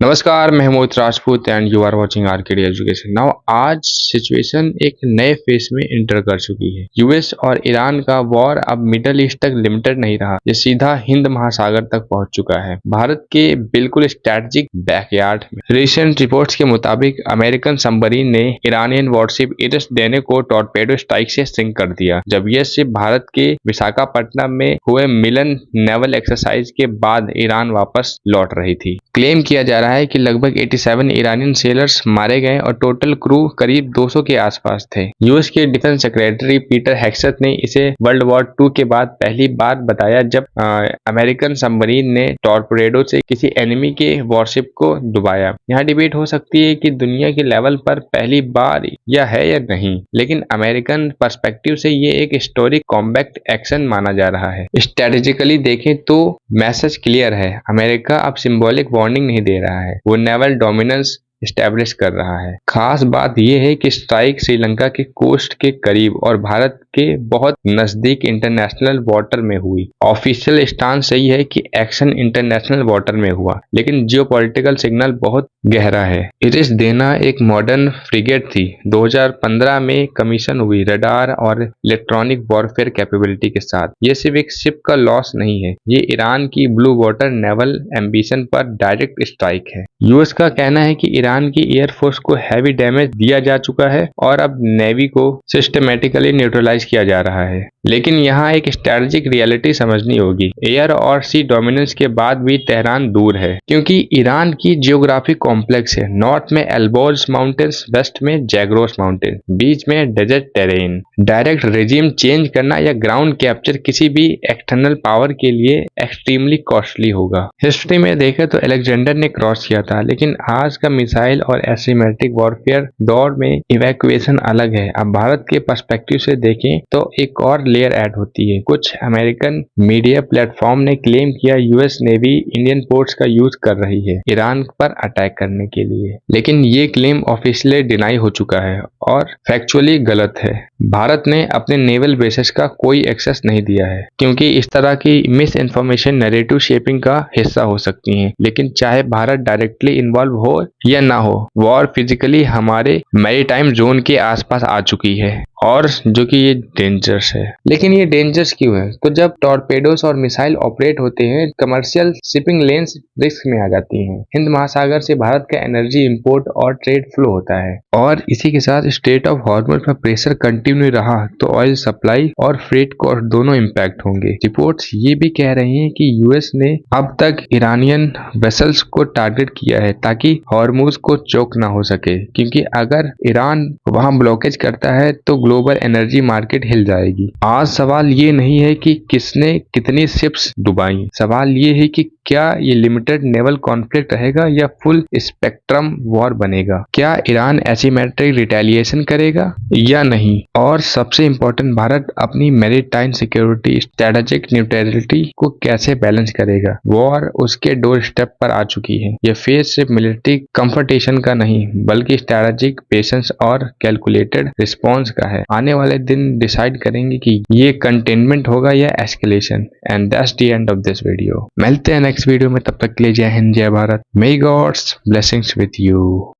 नमस्कार, Mahmood Rajput and you are watching RKD education. Now आज situation एक नए फेज में इंटर कर चुकी है। यूएस और ईरान का वॉर अब मिडल ईस्ट तक लिमिटेड नहीं रहा, ये सीधा हिंद महासागर तक पहुंच चुका है, भारत के बिल्कुल स्ट्रेटेजिक बैकयार्ड में। रिसेंट रिपोर्ट्स के मुताबिक अमेरिकन सबमरीन ने ईरानियन वॉरशिप इरिस देने को टॉर्पेडो स्ट्राइक से सिंक कर दिया, जब यह शिप भारत के विशाखापट्टनम में हुए मिलन नेवल एक्सरसाइज के बाद ईरान वापस लौट रही थी। क्लेम किया जा रहा है कि लगभग 87 ईरानियन सेलर्स मारे गए और टोटल क्रू करीब 200 के आसपास थे। यूएस के डिफेंस सेक्रेटरी पीटर हेक्सेथ ने इसे वर्ल्ड वॉर 2 के बाद पहली बार बताया जब अमेरिकन सबमरीन ने टॉर्पेडो से किसी एनिमी के वॉरशिप को डुबाया। यहाँ डिबेट हो सकती है कि दुनिया के लेवल पर पहली बार यह है या नहीं, लेकिन अमेरिकन पर्सपेक्टिव से ये एक हिस्टोरिक कॉम्बैक्ट एक्शन माना जा रहा है। स्ट्रेटेजिकली देखें तो मैसेज क्लियर है, अमेरिका अब सिंबॉलिक वार्निंग नहीं दे रहा है, वो नेवल डोमिनेंस एस्टेब्लिश कर रहा है। खास बात यह है कि स्ट्राइक श्रीलंका के कोस्ट के करीब और भारत के बहुत नजदीक इंटरनेशनल वाटर में हुई। ऑफिशियल स्टांस सही है कि एक्शन इंटरनेशनल वाटर में हुआ, लेकिन जियोपॉलिटिकल सिग्नल बहुत गहरा है। इरिस देना एक मॉडर्न फ्रिगेट थी, 2015 में कमीशन हुई रडार और इलेक्ट्रॉनिक वॉरफेयर कैपेबिलिटी के साथ। ये सिर्फ एक शिप का लॉस नहीं है, ये ईरान की ब्लू वाटर नेवल एम्बिशन पर डायरेक्ट स्ट्राइक है। यूएस का कहना है कि ईरान की एयरफोर्स को हैवी डैमेज दिया जा चुका है और अब नेवी को सिस्टमेटिकली न्यूट्रलाइज किया जा रहा है, लेकिन यहाँ एक स्ट्रेटेजिक रियलिटी समझनी होगी। एयर और सी डोमिनेंस के बाद भी तेहरान दूर है, क्योंकि ईरान की जियोग्राफी कॉम्प्लेक्स है। नॉर्थ में एल्बोर्ज माउंटेन्स, वेस्ट में जैग्रोस माउंटेन, बीच में desert terrain. Direct regime change करना या ग्राउंड कैप्चर किसी भी एक्सटर्नल पावर के लिए एक्सट्रीमली कॉस्टली होगा। हिस्ट्री में देखें तो अलेक्जेंडर ने क्रॉस किया था, लेकिन आज का मिसाइल और एसिमेट्रिक वॉरफेयर दौर में इवैक्यूएशन अलग है। अब भारत के पर्सपेक्टिव से देखें तो एक और लेयर ऐड होती है। कुछ अमेरिकन मीडिया प्लेटफॉर्म ने क्लेम किया यूएस नेवी इंडियन पोर्ट्स का यूज कर रही है ईरान पर अटैक करने के लिए, लेकिन ये क्लेम ऑफिशियली डिनाई हो चुका है और फैक्चुअली गलत है। भारत ने अपने नेवल बेसेस का कोई एक्सेस नहीं दिया है, क्योंकि इस तरह की मिस इन्फॉर्मेशन नैरेटिव शेपिंग का हिस्सा हो सकती है। लेकिन चाहे भारत डायरेक्टली इन्वॉल्व हो या ना हो, वॉर फिजिकली हमारे मैरीटाइम जोन के आसपास आ चुकी है और जो कि ये डेंजरस है। लेकिन ये डेंजरस क्यों है? तो जब टॉर्पेडोस और मिसाइल ऑपरेट होते हैं, कमर्शियल शिपिंग लेन्स रिस्क में आ जाती हैं। हिंद महासागर से भारत का एनर्जी इंपोर्ट और ट्रेड फ्लो होता है, और इसी के साथ स्ट्रेट ऑफ हॉर्मुज पर प्रेशर कंटिन्यू रहा तो ऑयल सप्लाई और फ्रेट कॉस्ट दोनों इम्पैक्ट होंगे। रिपोर्ट्स ये भी कह रही हैं कि यूएस ने अब तक ईरानियन वेसल्स को टारगेट किया है ताकि हॉर्मुज को चोक ना हो सके, क्योंकि अगर ईरान वहां ब्लॉकेज करता है तो ग्लोबल एनर्जी मार्केट हिल जाएगी। आज सवाल ये नहीं है कि किसने कितनी शिप्स डुबाई, सवाल ये है कि क्या ये लिमिटेड नेवल कॉन्फ्लिक्ट रहेगा या फुल स्पेक्ट्रम वॉर बनेगा। क्या ईरान एसिमेट्रिक रिटेलिएशन करेगा या नहीं, और सबसे इंपॉर्टेंट भारत अपनी मैरीटाइम सिक्योरिटी स्ट्रेटेजिक न्यूट्रलिटी को कैसे बैलेंस करेगा। वॉर उसके डोर स्टेप पर आ चुकी है। यह फेज सिर्फ मिलिट्री कंफ्रंटेशन का नहीं, बल्कि स्ट्रेटेजिक पेशेंस और कैलकुलेटेड रिस्पॉन्स का है। आने वाले दिन डिसाइड करेंगे कि ये कंटेनमेंट होगा या escalation. And that's the end of this video. मिलते हैं नेक्स्ट वीडियो में, तब तक के लिए जय हिंद, जय भारत। मे गॉड्स ब्लेसिंग्स विथ यू।